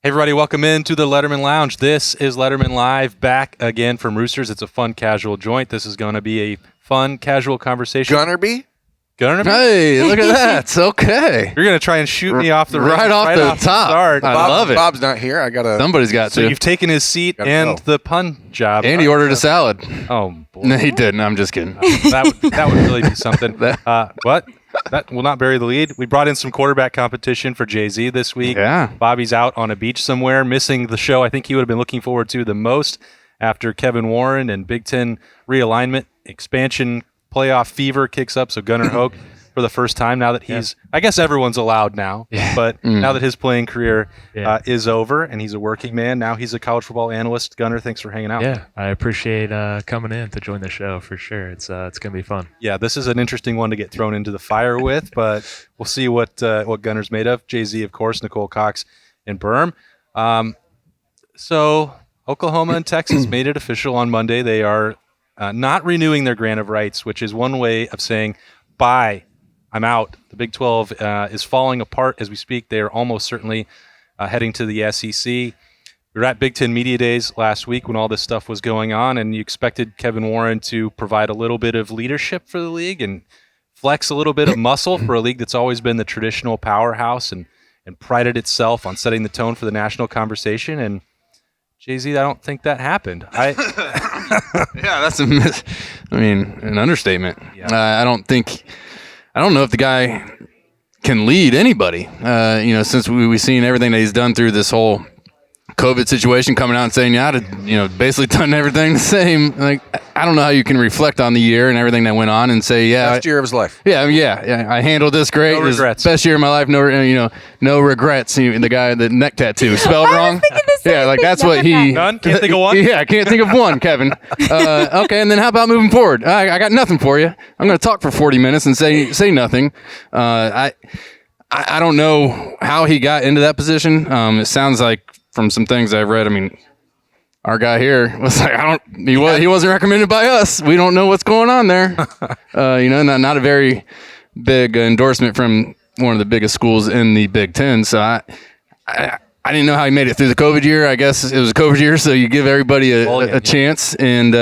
Hey everybody, welcome into the Lettermen Lounge. This is Lettermen Live, back again from Roosters. It's a fun, casual joint. This is going to be a fun, casual conversation. Gunnar B? Hey, look at that. It's okay. You're going to try and shoot me off the right off the top. Start. I love it. Bob's not here. Somebody's got So to. you've taken his seat Gotta and go. the pun job. And he ordered a salad. Oh, boy. No, he didn't. I'm just kidding. that would really be something. What? That will not bury the lead. We brought in some quarterback competition for Jay-Z this week. Yeah. Bobby's out on a beach somewhere, missing the show I think he would have been looking forward to the most after Kevin Warren and Big Ten realignment, expansion, playoff fever kicks up. So Gunnar Hoak for the first time now that he's, I guess everyone's allowed now, but now that his playing career is over and he's a working man, now he's a college football analyst. Gunnar, thanks for hanging out. Yeah, I appreciate coming in to join the show for sure. It's going to be fun. Yeah, this is an interesting one to get thrown into the fire with, but we'll see what Gunnar's made of. Jay-Z, of course, Nicole Cox, and Berm. So Oklahoma and Texas made it official on Monday. They are not renewing their grant of rights, which is one way of saying, bye, I'm out. The Big 12 is falling apart as we speak. They are almost certainly heading to the SEC. We were at Big Ten Media Days last week when all this stuff was going on, and you expected Kevin Warren to provide a little bit of leadership for the league and flex a little bit of muscle for a league that's always been the traditional powerhouse and prided itself on setting the tone for the national conversation. And Jay-Z, I don't think that happened. Yeah, that's an understatement. Yeah. I don't know if the guy can lead anybody. Since we've seen everything that he's done through this whole COVID situation, coming out and saying, basically done everything the same. Like, I don't know how you can reflect on the year and everything that went on and say, Best year of his life. I handled this great. No It was regrets. best year of my life. No regrets. The guy, the neck tattoo spelled wrong. thinking the same Yeah, like thing. that's what he. None? Can't think of one? Yeah, I can't think of one, Kevin. Okay, and then how about moving forward? I got nothing for you. I'm going to talk for 40 minutes and say nothing. I don't know how he got into that position. It sounds like from some things I've read, our guy here was like, he wasn't recommended by us. We don't know what's going on there. Not a very big endorsement from one of the biggest schools in the Big Ten. So I didn't know how he made it through the COVID year. I guess it was a COVID year, so you give everybody a chance, and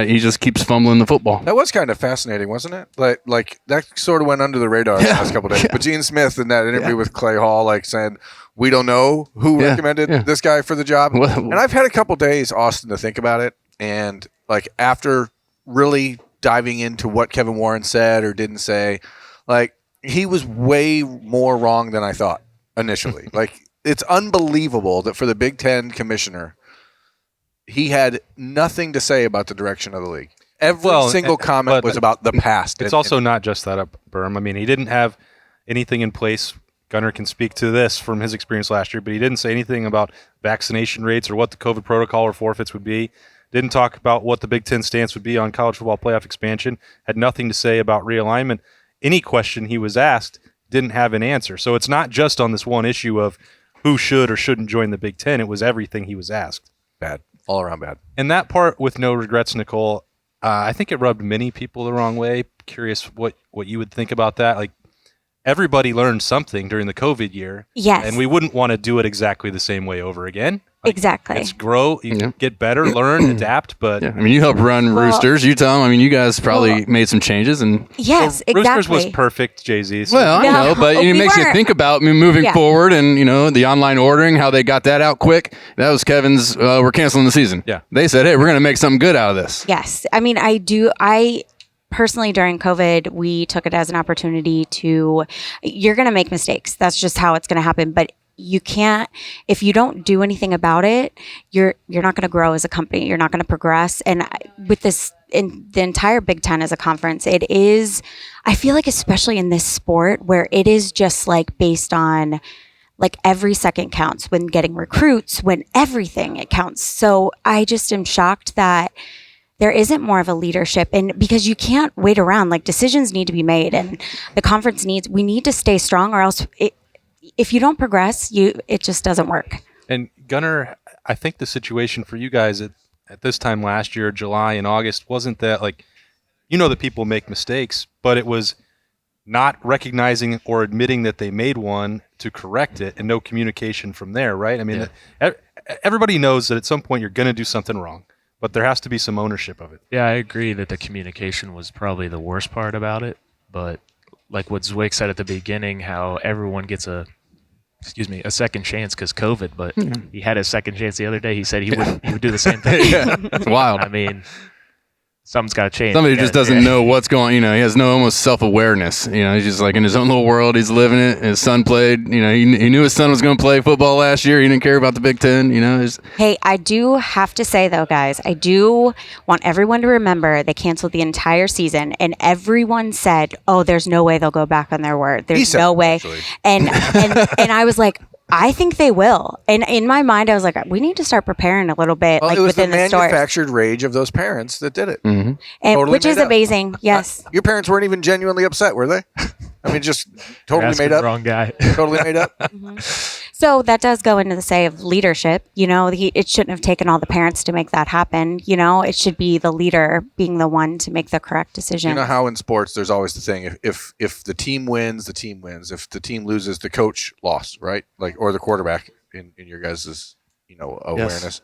he just keeps fumbling the football. That was kind of fascinating, wasn't it? Like that sort of went under the radar the last couple of days. But Gene Smith in that interview with Clay Hall, saying, we don't know who recommended this guy for the job. And I've had a couple days, Austin, to think about it. And after really diving into what Kevin Warren said or didn't say, he was way more wrong than I thought initially. It's unbelievable that for the Big Ten commissioner, he had nothing to say about the direction of the league. Every single comment was about the past. It's also not just that, Berm. He didn't have anything in place. Gunnar can speak to this from his experience last year, but he didn't say anything about vaccination rates or what the COVID protocol or forfeits would be. Didn't talk about what the Big Ten stance would be on college football playoff expansion. Had nothing to say about realignment. Any question he was asked didn't have an answer. So it's not just on this one issue of who should or shouldn't join the Big Ten. It was everything he was asked. bad. All around bad. And that part with no regrets, Nicole, I think it rubbed many people the wrong way. Curious what you would think about that. Everybody learned something during the COVID year. Yes. And we wouldn't want to do it exactly the same way over again. Exactly. Let's grow, get better, learn, adapt. But you helped run Roosters. You tell them. You guys probably made some changes. And yes, exactly. Roosters was perfect, Jay-Z. So well, I know, but it makes you think about moving forward and, the online ordering, how they got that out quick. That was Kevin's, we're canceling the season. Yeah. They said, hey, we're going to make something good out of this. Yes. I personally, during COVID, we took it as an opportunity you're going to make mistakes. That's just how it's going to happen. But you can't, if you don't do anything about it, you're not going to grow as a company. You're not going to progress. And with this, in the entire Big Ten as a conference, it is, I feel like, especially in this sport where it is just based on every second counts when getting recruits, when everything it counts. So I just am shocked that there isn't more of a leadership, and because you can't wait around, decisions need to be made, and the conference we need to stay strong, or else if you don't progress, it just doesn't work. And Gunnar, I think the situation for you guys at this time last year, July and August, wasn't that that people make mistakes, but it was not recognizing or admitting that they made one to correct it, and no communication from there, right? I mean, everybody knows that at some point you're going to do something wrong, but there has to be some ownership of it. Yeah, I agree that the communication was probably the worst part about it. But like what Zwick said at the beginning, how everyone gets a second chance because COVID, but he had his second chance the other day. He said he would do the same thing. It's wild. I mean, something's got to change. Somebody just doesn't know what's going. He has no almost self-awareness. He's just like in his own little world. He's living it. His son played. He knew his son was going to play football last year. He didn't care about the Big Ten. Hey, I do have to say though, guys, I do want everyone to remember they canceled the entire season, and everyone said, "Oh, there's no way they'll go back on their word. There's no way." And I was like, I think they will. And in my mind, I was like, we need to start preparing a little bit, it was within the store. manufactured rage of those parents that did it. Mm-hmm. Totally which is made up. amazing. Yes. Your parents weren't even genuinely upset, were they? I mean, just totally made up. Wrong guy. Totally made up. Mm-hmm. So that does go into the say of leadership. It shouldn't have taken all the parents to make that happen. It should be the leader being the one to make the correct decision. You know how in sports there's always the thing: if the team wins, the team wins. If the team loses, the coach lost, right? Or the quarterback in your guys' awareness. Yes.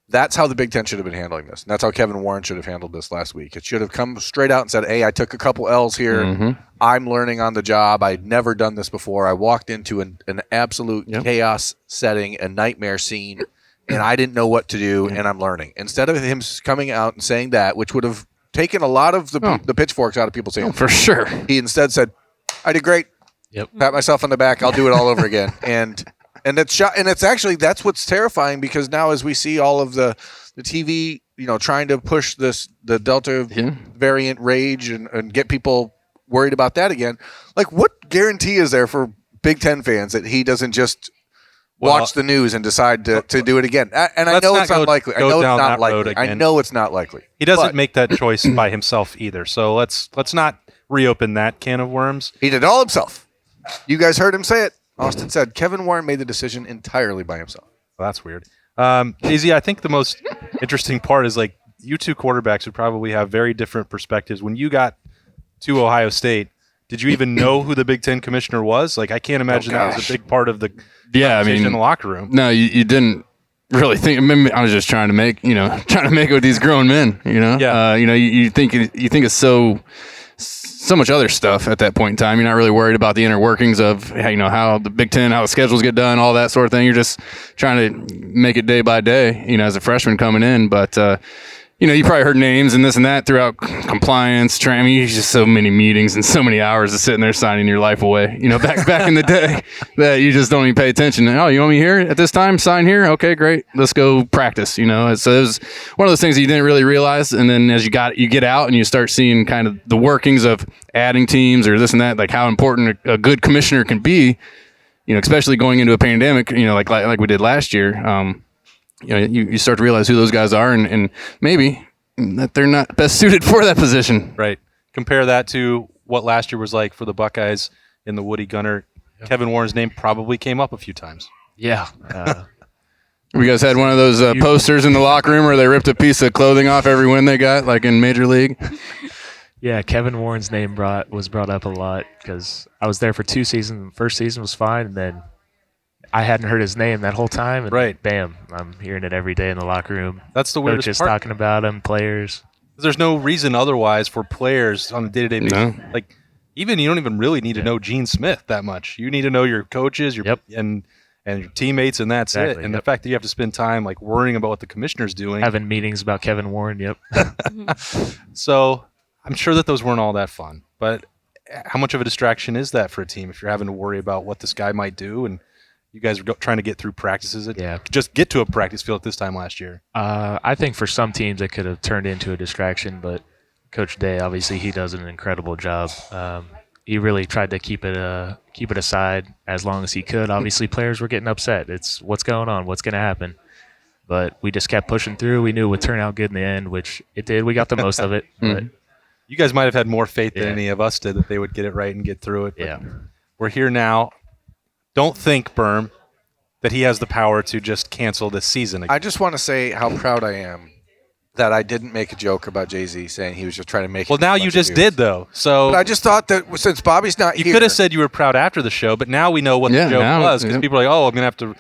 That's how the Big Ten should have been handling this. And that's how Kevin Warren should have handled this last week. It should have come straight out and said, hey, I took a couple L's here. Mm-hmm. I'm learning on the job. I'd never done this before. I walked into an absolute chaos setting, a nightmare scene, and I didn't know what to do, and I'm learning. Instead of him coming out and saying that, which would have taken a lot of the pitchforks out of people's hands. For sure. He instead said, I did great. Yep. Pat myself on the back. I'll do it all over again. And it's actually, that's what's terrifying, because now as we see all of the TV, trying to push the Delta variant rage and get people worried about that again, like what guarantee is there for Big Ten fans that he doesn't just watch the news and decide to do it again? And I know it's not likely. I know it's not likely. He doesn't make that choice by himself either. So let's not reopen that can of worms. He did it all himself. You guys heard him say it. Austin said Kevin Warren made the decision entirely by himself. Well, that's weird. Daisy, I think the most interesting part is like you two quarterbacks would probably have very different perspectives. When you got to Ohio State, did you even know who the Big Ten commissioner was? Like, I can't imagine that was a big part of the conversation in the locker room. No, you didn't really think. I mean, I was just trying to make it with these grown men. Yeah. You think it's so much other stuff at that point in time. You're not really worried about the inner workings of how the Big Ten, how the schedules get done, all that sort of thing. You're just trying to make it day by day, as a freshman coming in. But you probably heard names and this and that throughout compliance. I mean, just so many meetings and so many hours of sitting there signing your life away. Back in the day, that you just don't even pay attention. Oh, you want me here at this time? Sign here. Okay, great. Let's go practice. So it was one of those things that you didn't really realize. And then as you get out and you start seeing kind of the workings of adding teams or this and that, like how important a good commissioner can be. Especially going into a pandemic. Like we did last year. You start to realize who those guys are and maybe that they're not best suited for that position. Right. Compare that to what last year was like for the Buckeyes in the Woody Gunnar. Yep. Kevin Warren's name probably came up a few times. Yeah. You guys had one of those posters in the locker room where they ripped a piece of clothing off every win they got, like in Major League? Yeah, Kevin Warren's name was brought up a lot because I was there for 2 seasons. The first season was fine, and then I hadn't heard his name that whole time, and bam, I'm hearing it every day in the locker room. That's the weirdest Coaches part. Talking about him, players. There's no reason otherwise for players on a day-to-day basis. No. Like, even you don't even really need to know Gene Smith that much. You need to know your coaches, and your teammates, and that's it. And the fact that you have to spend time like worrying about what the commissioner's doing, having meetings about Kevin Warren. Yep. So I'm sure that those weren't all that fun. But how much of a distraction is that for a team if you're having to worry about what this guy might do and you guys are trying to get through practices? Just get to a practice field at this time last year. I think for some teams it could have turned into a distraction, but Coach Day, obviously, he does an incredible job. He really tried to keep it aside as long as he could. Obviously, players were getting upset. It's what's going on, what's going to happen. But we just kept pushing through. We knew it would turn out good in the end, which it did. We got the most of it. But you guys might have had more faith than any of us did that they would get it right and get through it. But we're here now. Don't think, Berm, that he has the power to just cancel this season again. I just want to say how proud I am that I didn't make a joke about Jay-Z saying he was just trying to make. Well, now you just did though. So but I just thought that since Bobby's not you here, could have said you were proud after the show, but now we know what the joke was because people are like, "Oh, I'm gonna have to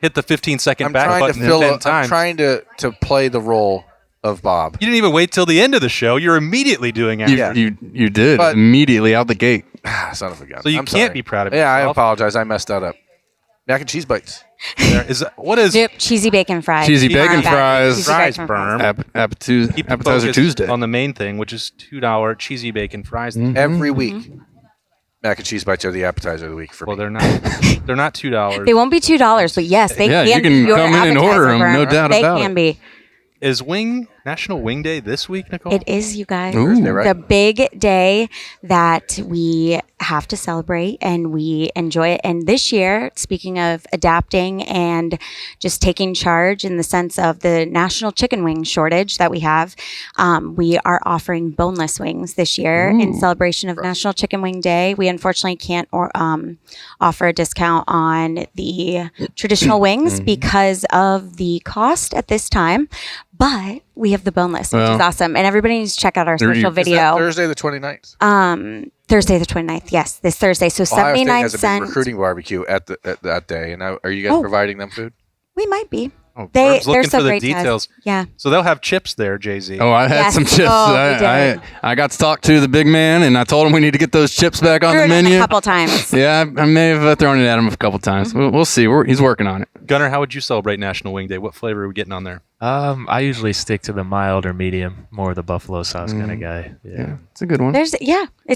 hit the 15-second back button 10 times." I'm trying to play the role of Bob. You didn't even wait till the end of the show. You're immediately doing it. You did immediately out the gate. Son of a gun. So you can't be proud of yourself. Yeah, I apologize. I messed that up. Mac and cheese bites. What is cheesy bacon fries? Cheesy bacon fries. Fries, Berm. Appetizer Tuesday. On the main thing, which is $2 cheesy bacon fries. Every week. Mac and cheese bites are the appetizer of the week for me. Well, they're not. They're not $2. They won't be $2, but yes, they can. You can come in and order them, no doubt about it. They can be. Is National Wing Day this week, Nicole? It is, you guys. Thursday, right? The big day that we have to celebrate and we enjoy it. And this year, speaking of adapting and just taking charge in the sense of the national chicken wing shortage that we have, we are offering boneless wings this year in celebration of National Chicken Wing Day. We unfortunately can't offer a discount on the traditional wings because of the cost at this time. But we have the boneless, which is awesome. And everybody needs to check out our social video. Is that Thursday the 29th? Thursday the 29th. Yes, this Thursday. So Ohio 79 State has a cents. big recruiting barbecue at that day. And are you guys providing them food? We might be. Oh, They're looking so for the great to us. details. Yeah. So they'll have chips there, Jay-Z. Oh, I had some chips. I got to talk to the big man, and I told him we need to get those chips back on the menu. A couple times. Yeah, I may have thrown it at him a couple times. We'll see. He's working on it. Gunnar, how would you celebrate National Wing Day? What flavor are we getting on there? I usually stick to the mild or medium, more of the buffalo sauce kind of guy. Yeah, it's a good one. It's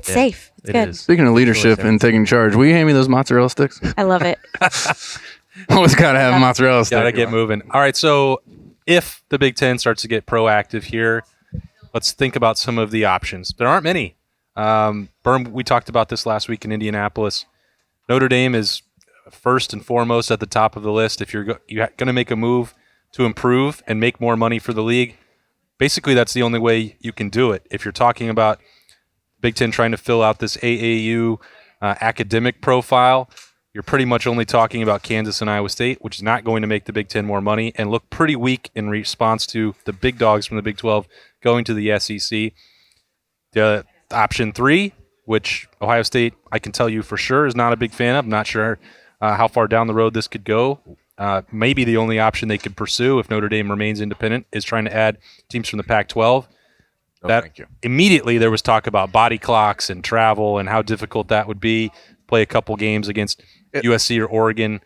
safe. It's good. Speaking of leadership and taking charge, will you hand me those mozzarella sticks? I love it. Always got to have a mozzarella stick. Got to get moving. All right, so if the Big Ten starts to get proactive here, let's think about some of the options. There aren't many. Berm, we talked about this last week in Indianapolis. Notre Dame is first and foremost at the top of the list. If you're going to make a move to improve and make more money for the league, basically that's the only way you can do it. If you're talking about Big Ten trying to fill out this AAU academic profile, you're pretty much only talking about Kansas and Iowa State, which is not going to make the Big Ten more money and look pretty weak in response to the big dogs from the Big 12 going to the SEC. The option 3, which Ohio State, I can tell you for sure, is not a big fan of. I'm not sure how far down the road this could go. Maybe the only option they could pursue if Notre Dame remains independent is trying to add teams from the Pac-12. Thank you. Immediately there was talk about body clocks and travel and how difficult that would be. Play a couple games against USC or Oregon.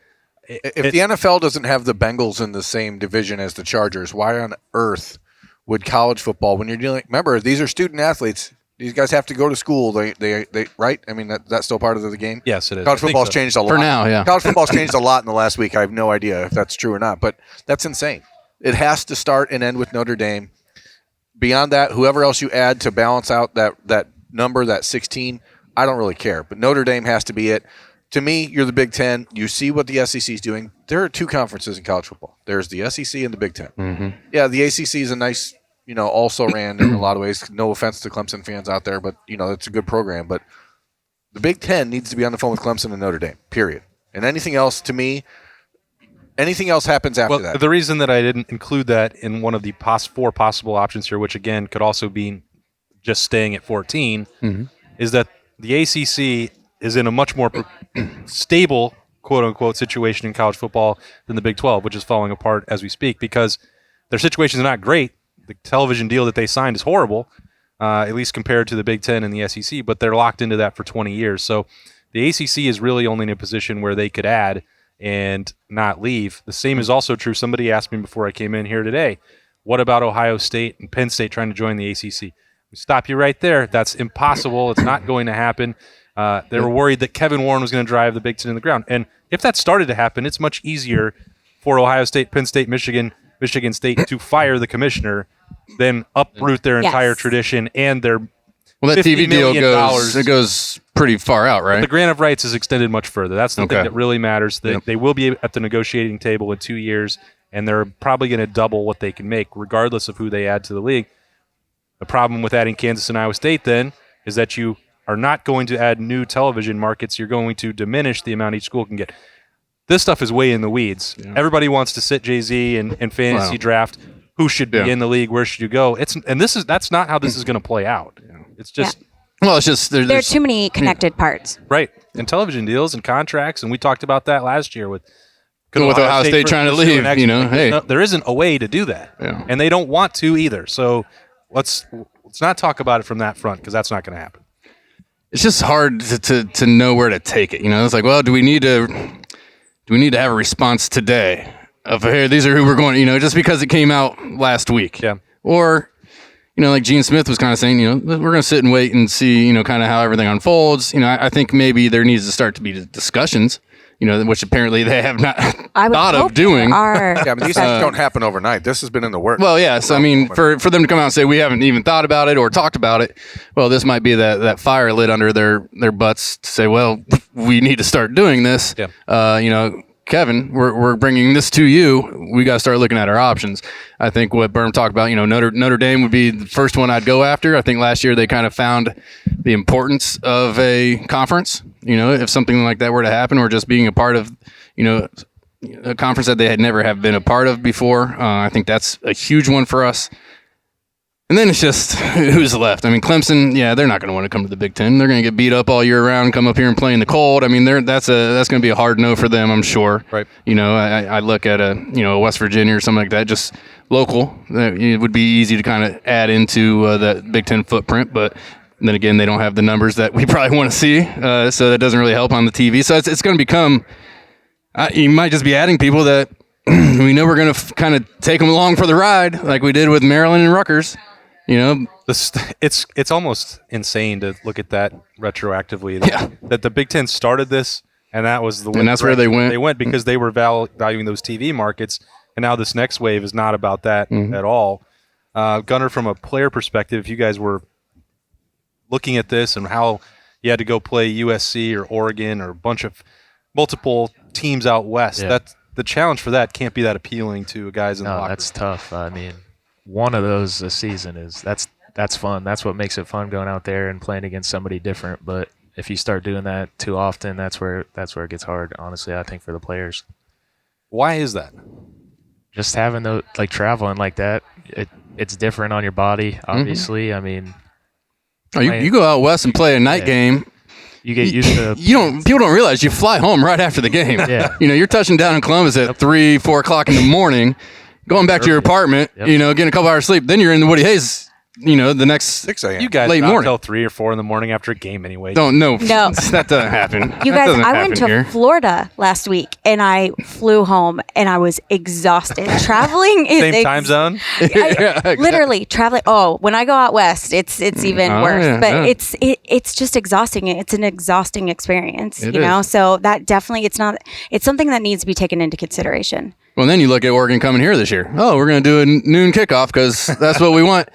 If the NFL doesn't have the Bengals in the same division as the Chargers, why on earth would college football, when you're dealing, remember, these are student athletes. These guys have to go to school. They right? I mean, that's still part of the game? Yes, it is. College football's changed a lot. For now, yeah. College football's changed a lot in the last week. I have no idea if that's true or not, but that's insane. It has to start and end with Notre Dame. Beyond that, whoever else you add to balance out that number, that 16, I don't really care. But Notre Dame has to be it. To me, you're the Big Ten. You see what the SEC is doing. There are 2 conferences in college football. There's the SEC and the Big Ten. Mm-hmm. Yeah, the ACC is a nice, also ran in a lot of ways. No offense to Clemson fans out there, but, it's a good program. But the Big Ten needs to be on the phone with Clemson and Notre Dame, period. And anything else, to me, anything else happens after that. The reason that I didn't include that in one of the 4 possible options here, which, again, could also be just staying at 14, is that the ACC is in a much more stable, quote-unquote, situation in college football than the Big 12, which is falling apart as we speak because their situation is not great. The television deal that they signed is horrible, at least compared to the Big 10 and the SEC, but they're locked into that for 20 years. So the ACC is really only in a position where they could add and not leave. The same is also true. Somebody asked me before I came in here today, what about Ohio State and Penn State trying to join the ACC? Stop you right there. That's impossible. It's not going to happen. They were worried that Kevin Warren was going to drive the Big Ten in the ground. And if that started to happen, it's much easier for Ohio State, Penn State, Michigan State to fire the commissioner than uproot their entire tradition and their that TV deal goes pretty far out, right? But the grant of rights is extended much further. That's the thing that really matters. They will be at the negotiating table in 2 years, and they're probably going to double what they can make, regardless of who they add to the league. The problem with adding Kansas and Iowa State, then, is that you are not going to add new television markets. You're going to diminish the amount each school can get. This stuff is way in the weeds. Yeah. Everybody wants to sit Jay-Z and fantasy draft who should be in the league, where should you go. That's not how this is going to play out. It's just well, it's just there are too many connected parts, right? And television deals and contracts, and we talked about that last year with Ohio State trying to leave. There isn't a way to do that, and they don't want to either. So let's not talk about it from that front because that's not going to happen. It's just hard to know where to take it. It's like, well, do we need to have a response today of hey, these are who we're going? Just because it came out last week, or like Gene Smith was kind of saying, we're going to sit and wait and see, kind of how everything unfolds. I think maybe there needs to start to be discussions. Which apparently they have not thought of doing. These things don't happen overnight. This has been in the works. Well, yes. I mean, for them to come out and say we haven't even thought about it or talked about it, well, this might be that fire lit under their butts to say, well, we need to start doing this. Yeah. Kevin, we're bringing this to you. We got to start looking at our options. I think what Berm talked about, Notre Dame would be the first one I'd go after. I think last year they kind of found the importance of a conference. If something like that were to happen, or just being a part of, a conference that they had never have been a part of before. I think that's a huge one for us. And then it's just who's left. I mean, Clemson, they're not going to want to come to the Big Ten. They're going to get beat up all year round, come up here and play in the cold. I mean, that's going to be a hard no for them, I'm sure. Right. I look at a West Virginia or something like that, just local. It would be easy to kind of add into that Big Ten footprint, but then again, they don't have the numbers that we probably want to see, so that doesn't really help on the TV. So it's going to become. You might just be adding people that we know we're going to kind of take them along for the ride, like we did with Maryland and Rutgers. It's almost insane to look at that retroactively. That the Big Ten started this, and that was the and that's where they went. They went because they were valuing those TV markets, and now this next wave is not about that at all. Gunnar, from a player perspective, if you guys were looking at this and how you had to go play USC or Oregon or a bunch of multiple teams out west, that's the challenge for that can't be that appealing to guys in the locker room. That's tough. I mean, one of those a season that's fun. That's what makes it fun, going out there and playing against somebody different. But if you start doing that too often, that's where it gets hard. Honestly, I think for the players. Why is that? Just having those, like, traveling like that, it's different on your body. Obviously, I mean. You go out west and play a night game. You get used to. People don't realize you fly home right after the game. Yeah. You're touching down in Columbus at 3-4 o'clock in the morning, going back to your apartment. Getting a couple hours sleep. Then you're in the Woody Hayes. The next 6 a.m. You guys late not morning till 3 or 4 in the morning after a game anyway. No, that doesn't happen. You guys, I went to here. Florida last week and I flew home and I was exhausted. Traveling is same time zone. Exactly. Literally traveling. Oh, when I go out west, it's even worse. Yeah, but it's just exhausting. It's an exhausting experience. It you know, is. so that definitely it's something that needs to be taken into consideration. Well, then you look at Oregon coming here this year. Oh, we're going to do a noon kickoff because that's what we want.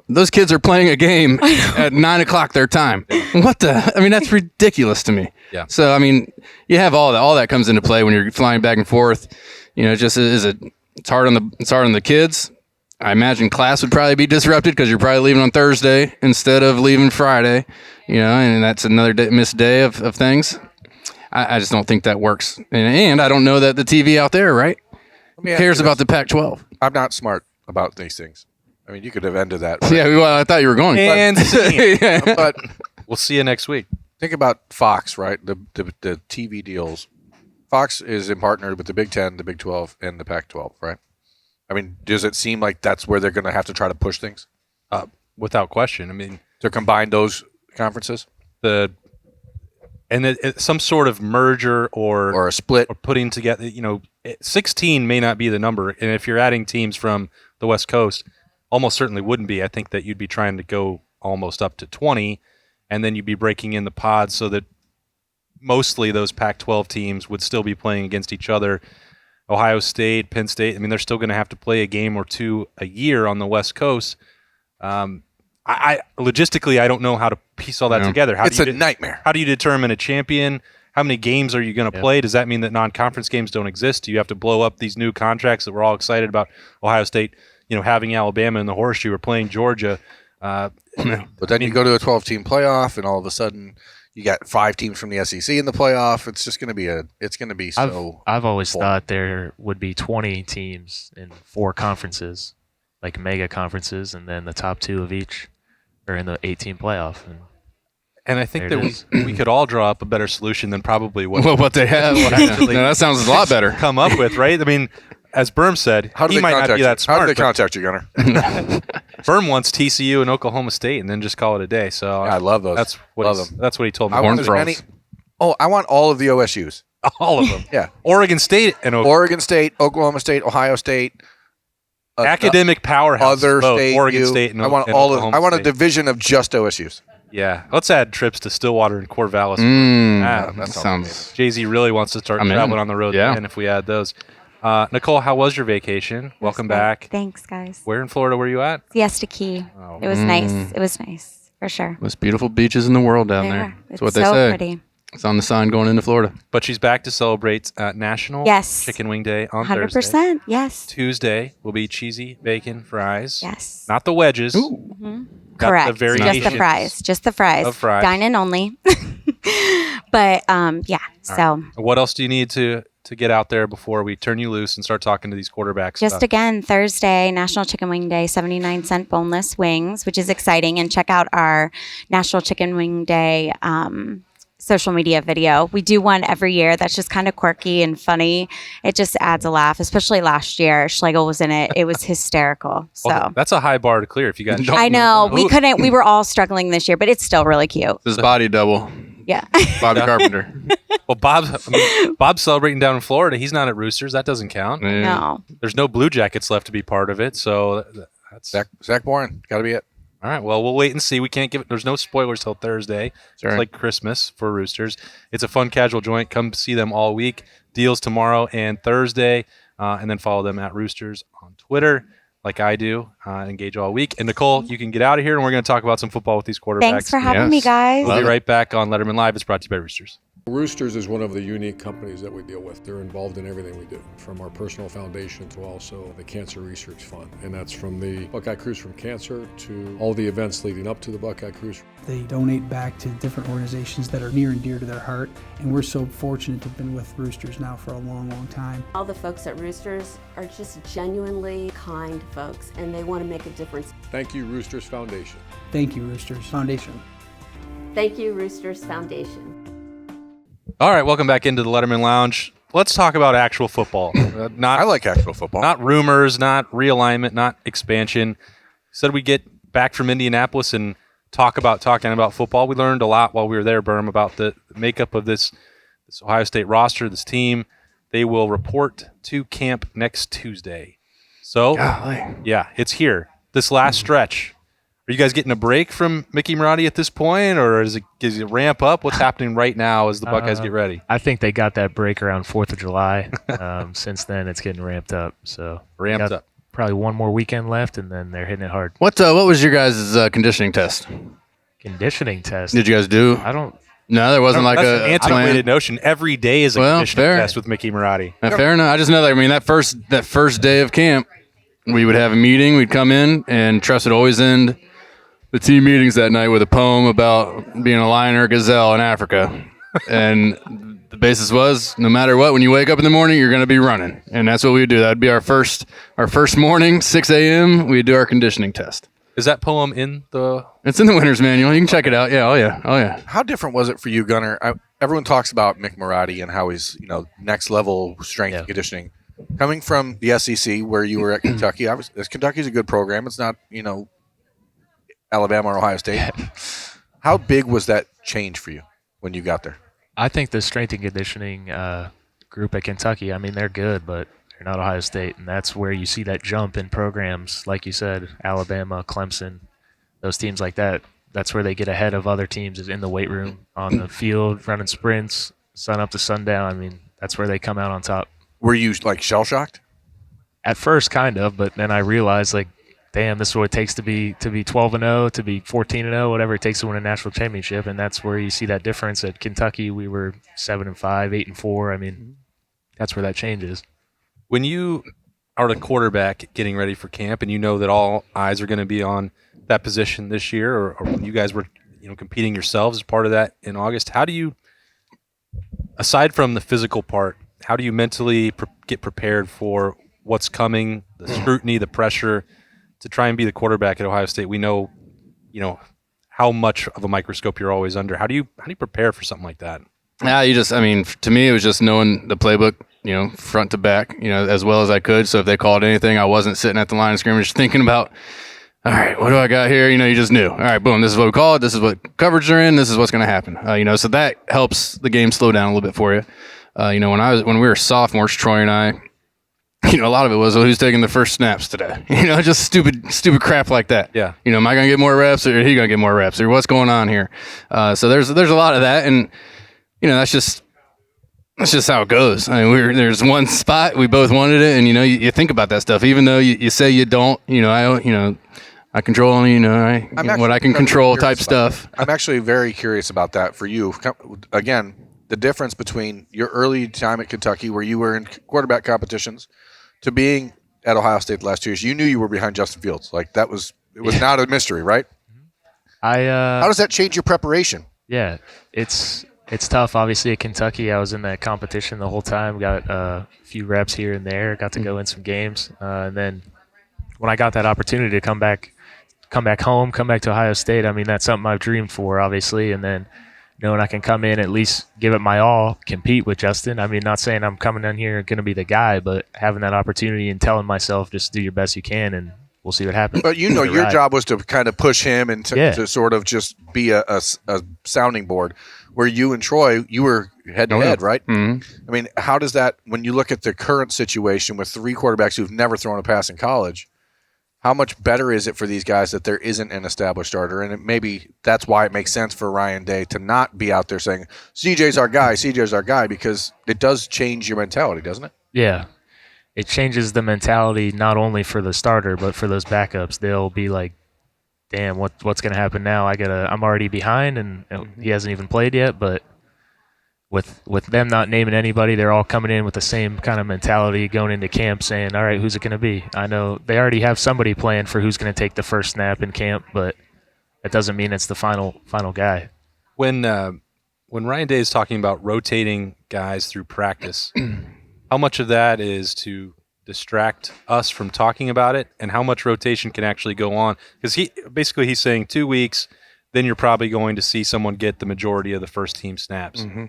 Those kids are playing a game at 9 o'clock their time. That's ridiculous to me. Yeah. So, you have all that comes into play when you're flying back and forth. It's hard on the kids. I imagine class would probably be disrupted because you're probably leaving on Thursday instead of leaving Friday, and that's another missed day of things. I just don't think that works. And I don't know that the TV out there, right, cares about the Pac-12. I'm not smart about these things. You could have ended that. Right? Yeah, well, I thought you were going. And but we'll see you next week. Think about Fox, right? The TV deals. Fox is in partner with the Big Ten, the Big 12, and the Pac-12, right? Does it seem like that's where they're going to have to try to push things? Without question. To combine those conferences? Some sort of merger or a split. Or putting together, 16 may not be the number. And if you're adding teams from the West Coast, almost certainly wouldn't be. I think that you'd be trying to go almost up to 20, and then you'd be breaking in the pods so that mostly those Pac-12 teams would still be playing against each other. Ohio State, Penn State, they're still going to have to play a game or two a year on the West Coast. Logistically, I don't know how to piece all that together. It's a nightmare. How do you determine a champion? How many games are you going to play? Does that mean that non-conference games don't exist? Do you have to blow up these new contracts that we're all excited about? Ohio State, having Alabama in the horseshoe or playing Georgia. But then you go to a 12-team playoff, and all of a sudden you got 5 teams from the SEC in the playoff. It's just going to be so. I've always thought there would be 20 teams in 4 conferences. like mega conferences, and then the top 2 of each are in the 18 playoff. And I think There it that we could all draw up a better solution than probably what Well, what they have. actually No, that sounds a lot better. come up with, right? I mean, as Berm said, How do he they might not contact be you? that smart. How do they but contact you, Gunnar? Berm wants TCU and Oklahoma State, and then just call it a day. So I love those. That's what Love he's- them. That's what he told me. I want as Frogs. many. Oh, I want all of the OSUs. All of them. Yeah. Oregon State and Oregon State, Oklahoma State, Ohio State. academic powerhouse. Other both state. Oregon State and I want and all of. Oklahoma I want a State. division of just OSUs. Yeah, let's add trips to Stillwater and Corvallis. That that sounds. Jay-Z really wants to start I'm in. traveling on the road Yeah. again if we add those. Nicole, how was your vacation? Welcome back. Thanks, guys. Where in Florida were you at? Siesta Key. Oh. It was nice. It was nice for sure. Most beautiful beaches in the world down They there. are. That's It's what they so say. pretty. It's on the sign going into Florida. But she's back to celebrate National Yes. Chicken Wing Day on 100%. Thursday. Yes. Tuesday will be cheesy bacon fries. Yes. Not the wedges. Got Correct. the Just the variations fries. Just the fries. of fries. Dine in only. But yeah. So What else do you need to get out there before we turn you loose and start talking to these quarterbacks? just again, Thursday, National Chicken Wing Day, 79-cent boneless wings, which is exciting. And check out our National Chicken Wing Day social media video. We do one every year that's just kind of quirky and funny. It just adds a laugh, especially last year. Schlegel was in it. It was hysterical. So Well, that's a high bar to clear if you got. I know we couldn't. We were all struggling this year, but it's still really cute. This body double, Yeah. Bobby Carpenter. Well, Bob's celebrating down in Florida. He's not at Roosters. That doesn't count. Yeah. No. There's no Blue Jackets left to be part of it. So that's Zach Boren, got to be it. all right. Well, we'll wait and see. We can't give. There's no spoilers till Thursday. It's right. like Christmas for Roosters. It's a fun casual joint. Come see them all week. Deals tomorrow and Thursday, and then follow them at Roosters on Twitter, like I do. Engage all week. And Nicole, you can get out of here, and we're going to talk about some football with these quarterbacks. Thanks for having me, Yes. guys. We'll be right back on Lettermen Live. It's brought to you by Roosters. Roosters is one of the unique companies that we deal with. They're involved in everything we do, from our personal foundation to also the Cancer Research Fund. And that's from the Buckeye Cruise from Cancer to all the events leading up to the Buckeye Cruise. They donate back to different organizations that are near and dear to their heart, and we're so fortunate to have been with Roosters now for a long, long time. All the folks at Roosters are just genuinely kind folks, and they want to make a difference. Thank you, Roosters Foundation. Thank you, Roosters Foundation. Thank you, Roosters Foundation. All right, welcome back into the Letterman Lounge. Let's talk about actual football. Not I like actual football. not rumors, not realignment, not expansion. Said we get back from Indianapolis and talking about football. We learned a lot while we were there, Berm, about the makeup of this Ohio State roster, this team. They will report to camp next Tuesday. So, yeah, it's here. This last stretch. Are you guys getting a break from Mickey Marotti at this point, or does it ramp up? What's happening right now as the Buckeyes get ready? I think they got that break around 4th of July. Since then, it's getting ramped up. So Ramped got up. Probably one more weekend left, and then they're hitting it hard. What was your guys' conditioning test? Conditioning test. Did you guys do? I don't. No, there wasn't like That's a an antiquated plan. notion. Every day is a Well, conditioning fair. test with Mickey Marotti. Fair enough. I just know that. I mean, that first day of camp, we would have a meeting. We'd come in, and Trust would always end the team meetings that night with a poem about being a lion or a gazelle in Africa. And the basis was, no matter what, when you wake up in the morning, you're going to be running. And that's what we would do. That would be our first morning, 6 a.m. We'd do our conditioning test. Is that poem in the? It's in the winner's manual. You can check it out. Yeah. Oh, yeah. How different was it for you, Gunnar? Everyone talks about Mick Marotti and how he's next level strength and conditioning. Coming from the SEC, where you were at Kentucky, Kentucky's a good program. It's not Alabama or Ohio State. How big was that change for you when you got there? I think the strength and conditioning group at Kentucky, I mean, they're good, but they're not Ohio State. And that's where you see that jump in programs, like you said, Alabama, Clemson, those teams like that. That's where they get ahead of other teams, is in the weight room, on the field, running sprints, sun up to sundown. I mean, that's where they come out on top. Were you shell-shocked? At first, kind of, but then I realized, damn, this is what it takes to be 12-0, to be 14-0, whatever it takes to win a national championship, and that's where you see that difference. At Kentucky, we were 7-5, 8-4. I mean, that's where that changes. When you are the quarterback getting ready for camp, and you know that all eyes are going to be on that position this year, or when you guys were competing yourselves as part of that in August, how do you, aside from the physical part, how do you mentally get prepared for what's coming, the scrutiny, the pressure? to try and be the quarterback at Ohio State, we know, how much of a microscope you're always under. How do you prepare for something like that? Yeah, to me, it was just knowing the playbook, front to back, as well as I could. So if they called anything, I wasn't sitting at the line of scrimmage thinking about, all right, what do I got here? You just knew. All right, boom, this is what we call it. This is what coverage they're in. This is what's going to happen. So that helps the game slow down a little bit for you. When we were sophomores, Troy and I, a lot of it was, who's taking the first snaps today? Just stupid crap like that. Yeah. Am I going to get more reps, or are he going to get more reps, or what's going on here? So there's a lot of that, and that's just how it goes. I mean, there's one spot we both wanted it, and you think about that stuff, even though you say you don't. I control only what I can control type stuff. I'm actually very curious about that for you. Again, the difference between your early time at Kentucky, where you were in quarterback competitions, to being at Ohio State the last 2 years. You knew you were behind Justin Fields. Like it was not a mystery, right? How does that change your preparation? Yeah, it's tough. Obviously, at Kentucky, I was in that competition the whole time. Got a few reps here and there. Got to go in some games, and then when I got that opportunity to come back home, come back to Ohio State, I mean, that's something I've dreamed for, obviously. And then knowing I can come in, at least give it my all, compete with Justin. I mean, not saying I'm coming in here going to be the guy, but having that opportunity and telling myself just do your best you can, and we'll see what happens. But your job was to kind of push him and to sort of just be a sounding board, where you and Troy, you were head-to-head, right? Mm-hmm. I mean, how does that, when you look at the current situation with 3 quarterbacks who've never thrown a pass in college, how much better is it for these guys that there isn't an established starter? And maybe that's why it makes sense for Ryan Day to not be out there saying, CJ's our guy, because it does change your mentality, doesn't it? Yeah. It changes the mentality not only for the starter, but for those backups. They'll be like, damn, what's going to happen now? I'm already behind, and he hasn't even played yet, but with them not naming anybody, they're all coming in with the same kind of mentality going into camp saying, all right, who's it going to be? I know they already have somebody planned for who's going to take the first snap in camp, but that doesn't mean it's the final guy. When Ryan Day is talking about rotating guys through practice, how much of that is to distract us from talking about it, and how much rotation can actually go on? Because he's saying 2 weeks, then you're probably going to see someone get the majority of the first team snaps. Mm-hmm.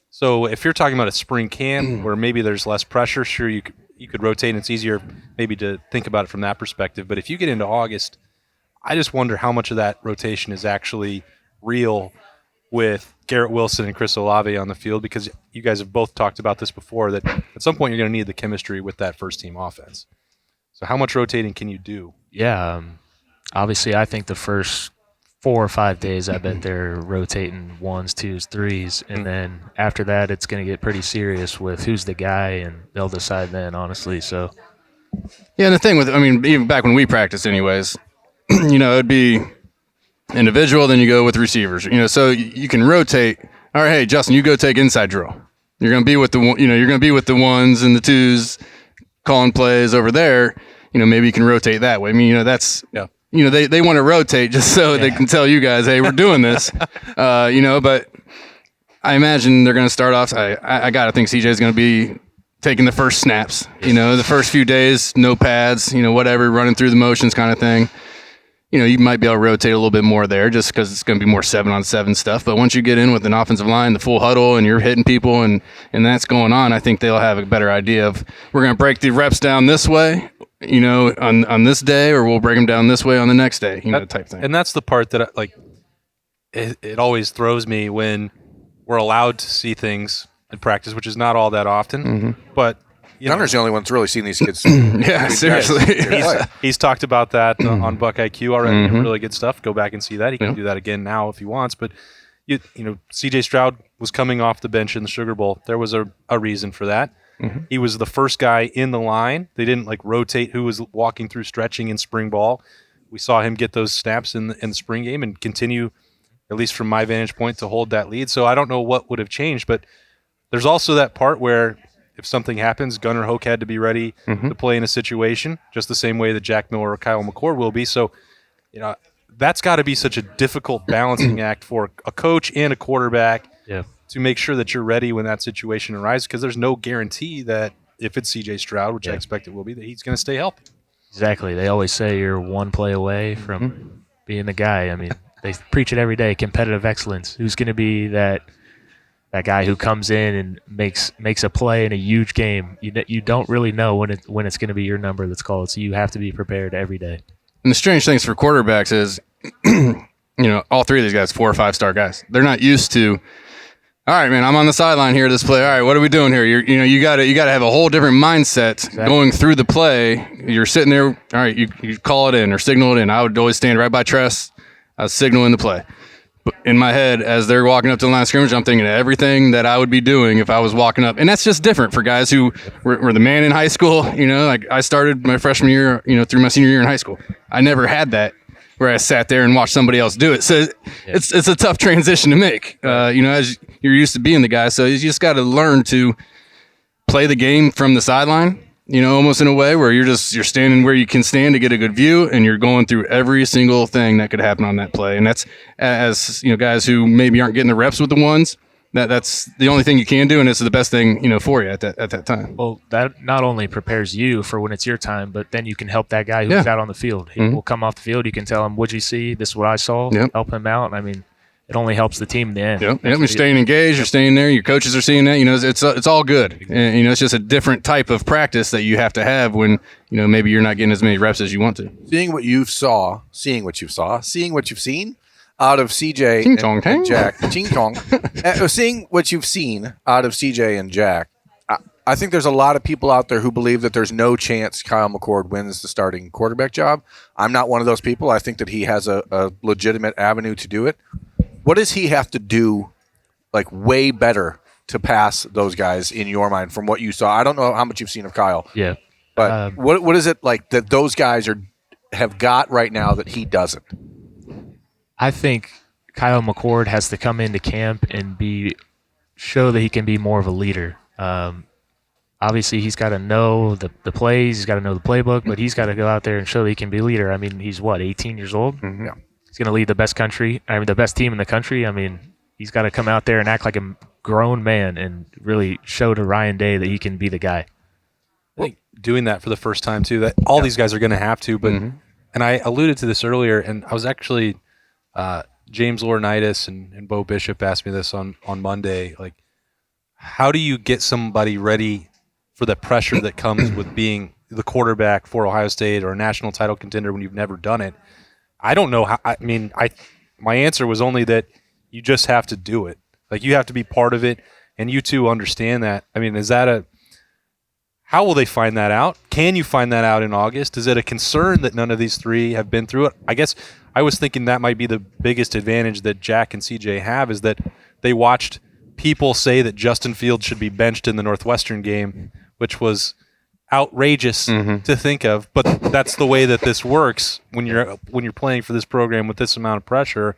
So if you're talking about a spring camp where maybe there's less pressure, sure, you could rotate, and it's easier maybe to think about it from that perspective. But if you get into August, I just wonder how much of that rotation is actually real with Garrett Wilson and Chris Olave on the field, because you guys have both talked about this before, that at some point you're going to need the chemistry with that first-team offense. So how much rotating can you do? Yeah, obviously I think the first 4 or 5 days, I bet they're rotating 1s, 2s, 3s, and then after that, it's going to get pretty serious with who's the guy, and they'll decide then, honestly. So, yeah, and the thing even back when we practiced, anyways, it'd be individual, then you go with receivers. So you can rotate. All right, hey Justin, you go take inside drill. You're going to be with the you're going to be with the 1s and the 2s, calling plays over there. Maybe you can rotate that way. I mean, that's they want to rotate just so they can tell you guys, hey, we're doing this. But I imagine they're going to start off. I got to think CJ's going to be taking the first snaps. The first few days, no pads, whatever, running through the motions kind of thing. You might be able to rotate a little bit more there just because it's going to be more 7-on-7 stuff. But once you get in with an offensive line, the full huddle, and you're hitting people and that's going on, I think they'll have a better idea of, we're going to break the reps down this way, on this day, or we'll break them down this way on the next day, type thing. And that's the part that it always throws me when we're allowed to see things in practice, which is not all that often. Mm-hmm. But Gunner's the only one that's really seen these kids. Yeah, seriously. He's talked about that on Buckeye Q already. Mm-hmm. Really good stuff. Go back and see that. He can do that again now if he wants. But C.J. Stroud was coming off the bench in the Sugar Bowl. There was a reason for that. Mm-hmm. He was the first guy in the line. They didn't rotate who was walking through stretching in spring ball. We saw him get those snaps in the spring game and continue, at least from my vantage point, to hold that lead. So I don't know what would have changed, but there's also that part where if something happens, Gunnar Hoak had to be ready to play in a situation, just the same way that Jack Miller or Kyle McCord will be. So, that's got to be such a difficult balancing act for a coach and a quarterback to make sure that you're ready when that situation arises, because there's no guarantee that if it's C.J. Stroud, which I expect it will be, that he's going to stay healthy. Exactly. They always say you're one play away from being the guy. I mean, they preach it every day, competitive excellence. Who's going to be that guy who comes in and makes a play in a huge game? You don't really know when it's going to be your number that's called, so you have to be prepared every day. And the strange things for quarterbacks is, all three of these guys, 4 or 5 star guys, they're not used to, all right, man, I'm on the sideline here this play. All right, what are we doing here? You got to have a whole different mindset going through the play. You're sitting there, all right, you call it in or signal it in. I would always stand right by Tress. I was signaling the play. But in my head, as they're walking up to the line of scrimmage, I'm thinking of everything that I would be doing if I was walking up. And that's just different for guys who were the man in high school. Like I started my freshman year, through my senior year in high school. I never had that where I sat there and watched somebody else do it. So it's a tough transition to make, as you're used to being the guy. So you just got to learn to play the game from the sideline, almost in a way where you're standing where you can stand to get a good view, and you're going through every single thing that could happen on that play. And that's, as guys who maybe aren't getting the reps with the ones, that's the only thing you can do, and it's the best thing, for you at that time. Well, that not only prepares you for when it's your time, but then you can help that guy who's out on the field. He will come off the field. You can tell him, "What'd you see? This is what I saw." Help him out. I mean, it only helps the team in the end. You're staying engaged. You're staying there. Your coaches are seeing that. It's all good. And, it's just a different type of practice that you have to have when, maybe you're not getting as many reps as you want to. Seeing what you've seen out of CJ and Jack. Ching chong. Seeing what you've seen out of CJ and Jack, I think there's a lot of people out there who believe that there's no chance Kyle McCord wins the starting quarterback job. I'm not one of those people. I think that he has a legitimate avenue to do it. What does he have to do, like, way better to pass those guys in your mind from what you saw? I don't know how much you've seen of Kyle. Yeah. But what is it like that those guys have got right now that he doesn't? I think Kyle McCord has to come into camp and show that he can be more of a leader. Obviously, he's got to know the plays, he's got to know the playbook, but he's got to go out there and show that he can be a leader. I mean, he's 18 years old? Mm-hmm. Yeah. He's going to lead the best team in the country. I mean, he's got to come out there and act like a grown man and really show to Ryan Day that he can be the guy. I think doing that for the first time, too, that all these guys are going to have to. But and I alluded to this earlier, and I was actually James Laurinaitis and Bo Bishop asked me this on Monday. Like, how do you get somebody ready for the pressure that comes with being the quarterback for Ohio State or a national title contender when you've never done it? I don't know how. My answer was only that you just have to do it. Like, you have to be part of it, and you two understand that. I mean, how will they find that out? Can you find that out in August? Is it a concern that none of these three have been through it? I guess I was thinking that might be the biggest advantage that Jack and CJ have, is that they watched people say that Justin Fields should be benched in the Northwestern game, which was outrageous to think of, but that's the way that this works when you're playing for this program with this amount of pressure.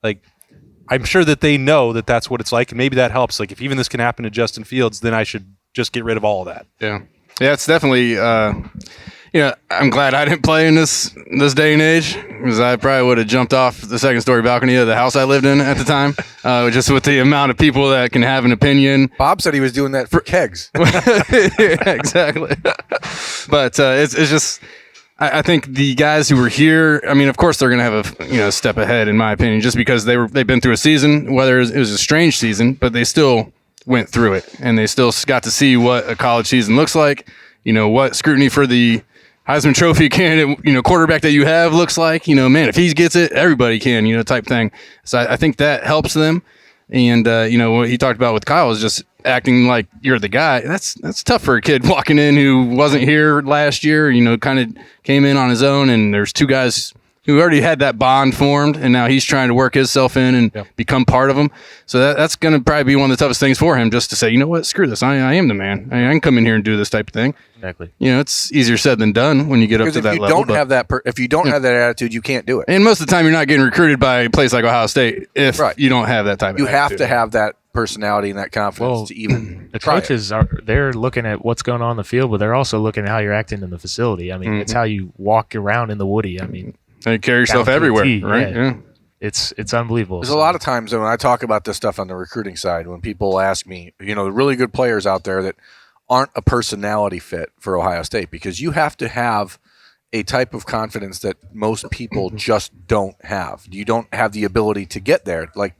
Like, I'm sure that they know that that's what it's like, and maybe that helps. Like, if even this can happen to Justin Fields, then I should just get rid of all of that. Yeah, it's definitely. I'm glad I didn't play in this day and age, because I probably would have jumped off the second-story balcony of the house I lived in at the time, just with the amount of people that can have an opinion. Bob said he was doing that for kegs. Yeah, exactly. But it's just, I think the guys who were here, I mean, of course they're going to have a step ahead, in my opinion, just because they've been through a season, whether it was a strange season, but they still went through it, and they still got to see what a college season looks like. What scrutiny for the Heisman Trophy candidate, quarterback that you have looks like. Man, if he gets it, everybody can, type thing. So I think that helps them. And, what he talked about with Kyle is just acting like you're the guy. That's tough for a kid walking in who wasn't here last year, kind of came in on his own, and there's two guys who already had that bond formed, and now he's trying to work himself in and become part of them. So that's going to probably be one of the toughest things for him, just to say, you know what, screw this. I am the man. I can come in here and do this type of thing. Exactly. It's easier said than done when you get up to that level. If you don't have that attitude, you can't do it. And most of the time, you're not getting recruited by a place like Ohio State if you don't have that type of attitude. You have to have that personality and that confidence to even the coaches they're looking at what's going on in the field, but they're also looking at how you're acting in the facility. I mean, it's how you walk around in the Woody. I mean, and you carry yourself everywhere, right? Yeah. It's unbelievable. There's a lot of times when I talk about this stuff on the recruiting side, when people ask me, the really good players out there that aren't a personality fit for Ohio State, because you have to have a type of confidence that most people just don't have. You don't have the ability to get there. Like,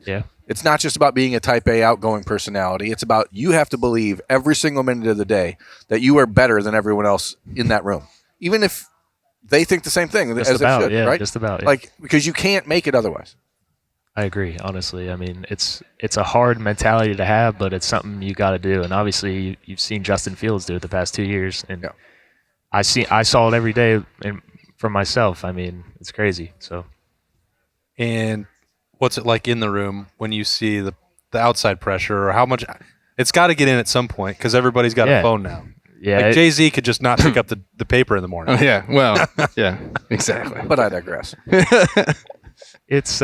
it's not just about being a type A outgoing personality. It's about you have to believe every single minute of the day that you are better than everyone else in that room, even if they think the same thing just as about, it should, right? Just about, like, because you can't make it otherwise. I agree, honestly. I mean, it's a hard mentality to have, but it's something you got to do. And obviously, you've seen Justin Fields do it the past 2 years, and I saw it every day for myself. I mean, it's crazy. So, and what's it like in the room when you see the outside pressure, or how much it's got to get in at some point because everybo's got a phone now. Yeah, like Jay-Z could just not pick up the paper in the morning. Oh, yeah, well, yeah, exactly. But I digress. It's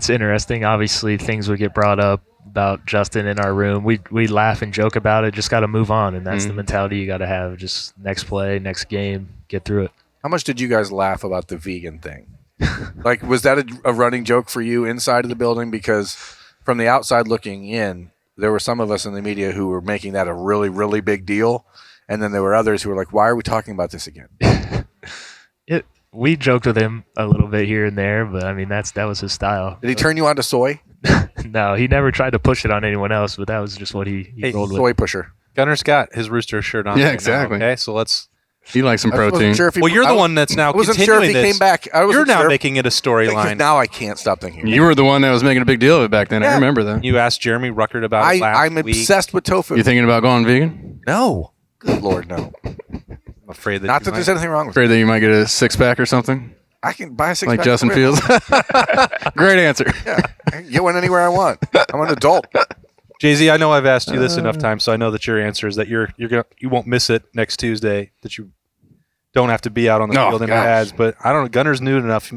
interesting. Obviously, things would get brought up about Justin in our room. We laugh and joke about it. Just got to move on, and that's the mentality you got to have. Just next play, next game, get through it. How much did you guys laugh about the vegan thing? Like, was that a running joke for you inside of the building? Because from the outside looking in, there were some of us in the media who were making that a really, really big deal. And then there were others who were like, why are we talking about this again? We joked with him a little bit here and there, but I mean, that was his style. Did he turn you on to soy? No, he never tried to push it on anyone else, but that was just what he rolled with. Soy pusher. Gunner's got his Rooster shirt on. Yeah, right exactly. Now, okay, so let's. He likes some protein. Sure well, you're the one that's now wasn't continuing sure if he this. came back. You're now making it a storyline. Now I can't stop thinking. You were the one that was making a big deal of it back then. I remember that. You asked Jeremy Ruckert about it last I'm week. obsessed with tofu. You thinking about going vegan? No. Good Lord, no. I'm afraid that Not that there's anything wrong with it. Afraid that you might get a 6-pack or something? I can buy a 6-pack. Like Justin Fields? Great answer. Yeah. I can get one anywhere I want. I'm an adult. Jay-Z, I know I've asked you this enough times, so I know that your answer is that you won't miss it next Tuesday, that you don't have to be out on the field in pads. But I don't know, Gunner's new enough.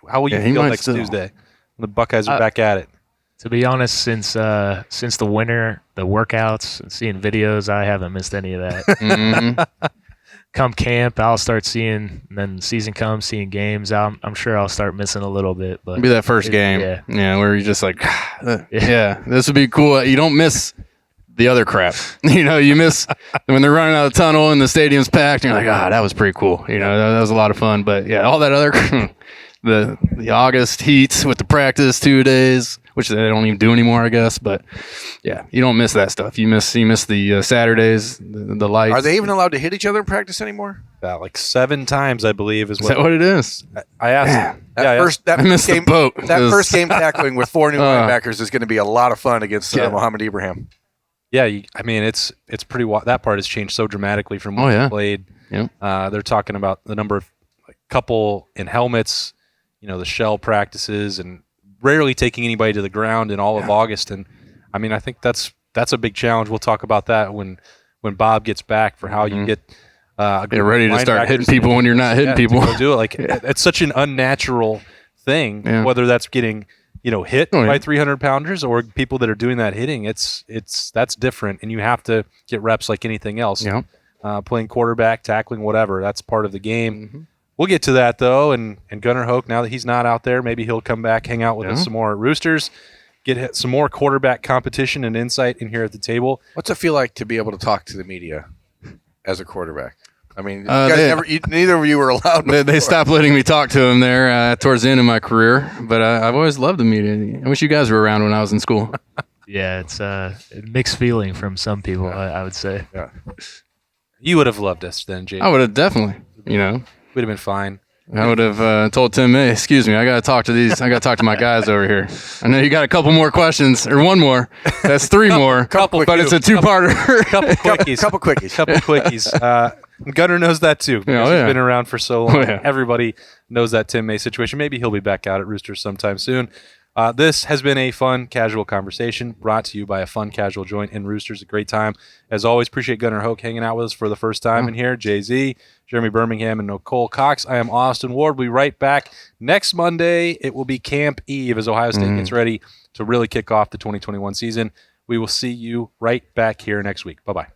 How will you feel next Tuesday when the Buckeyes are back at it? To be honest, since the winter, the workouts, and seeing videos, I haven't missed any of that. Come camp, I'll start seeing, and then the season comes, seeing games. I'm sure I'll start missing a little bit. But it'll be that first game. Yeah, where you're just like, this would be cool. You don't miss the other crap. You miss when they're running out of the tunnel and the stadium's packed, and you're like, that was pretty cool. That was a lot of fun. But yeah, all that other the August heats with the practice 2 days, which they don't even do anymore, I guess. But yeah, you don't miss that stuff. You miss the Saturdays, the lights. Are they even allowed to hit each other in practice anymore? Like 7 times, I believe, is that what it is? I asked. I missed the boat. That first game tackling with 4 new linebackers is going to be a lot of fun against Mohamed Ibrahim. Yeah, I mean, it's pretty. That part has changed so dramatically from when we played. Yeah. They're talking about the number of couple in helmets, the shell practices, and rarely taking anybody to the ground in all of August. And I mean, I think that's a big challenge. We'll talk about that when Bob gets back for how you get you're ready to start hitting people when you're not hitting people. To go do it. Like it's such an unnatural thing. Yeah. Whether that's getting hit by 300-pounders or people that are doing that hitting, that's different, and you have to get reps like anything else. Yeah. Playing quarterback, tackling, whatever, that's part of the game. We'll get to that though, and Gunnar Hoak, now that he's not out there, maybe he'll come back, hang out with us some more at Roosters, get some more quarterback competition and insight in here at the table. What's it feel like to be able to talk to the media as a quarterback? I mean, neither of you were allowed. They stopped letting me talk to them there towards the end of my career, but I've always loved the media. I wish you guys were around when I was in school. Yeah, it's a mixed feeling from some people, I would say. Yeah. You would have loved us then, Jay. I would have definitely, We'd have been fine. I would have told Tim, hey, excuse me, I got to talk to my guys over here. I know you got a couple more questions, or one more. That's 3 more, but it's a 2-parter. Couple quickies. Gunnar knows that too. Because he's been around for so long. Everybody knows that Tim May situation. Maybe he'll be back out at Roosters sometime soon. This has been a fun, casual conversation brought to you by a fun, casual joint in Roosters. A great time. As always, appreciate Gunnar Hoak hanging out with us for the first time in here. Jay-Z, Jeremy Birmingham, and Nicole Cox. I am Austin Ward. We'll be right back next Monday. It will be Camp Eve as Ohio State gets ready to really kick off the 2021 season. We will see you right back here next week. Bye-bye.